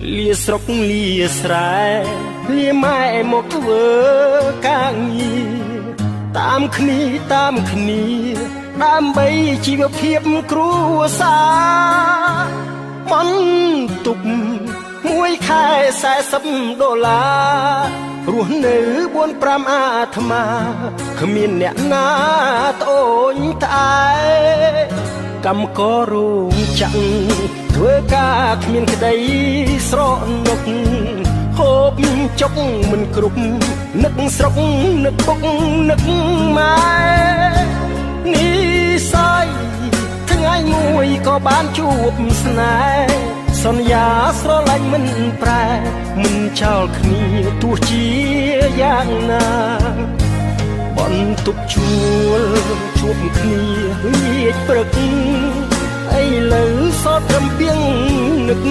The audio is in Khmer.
លាស្រុកលាស្រែលាម៉ែមកធ្វើការងារតាមគ្នាដើម្បីជីវភាពគ្រួសារបន្ទុកមួយខែ$40រស់នៅ4-5អាត្មាគ្មានអ្នកណាត្អូញត្អែកម្មកររោងចក្រធ្វើការគ្មានក្តីស្រណុកហូបចុកមិនគ្រប់នឹកស្រុកនឹកពុកនឹកម៉ែនេះសាយថ្ងៃមួយក៏បានជួបស្នេហ៍សន្យាស្រឡាញ់មិនប្រែមិនចោលគ្នាទោះជាយ៉ាងណាបន្ទប់ជួលជួបគ្នាលាចព្រឹកឥឡូវសតត្រឹមពីងនឹក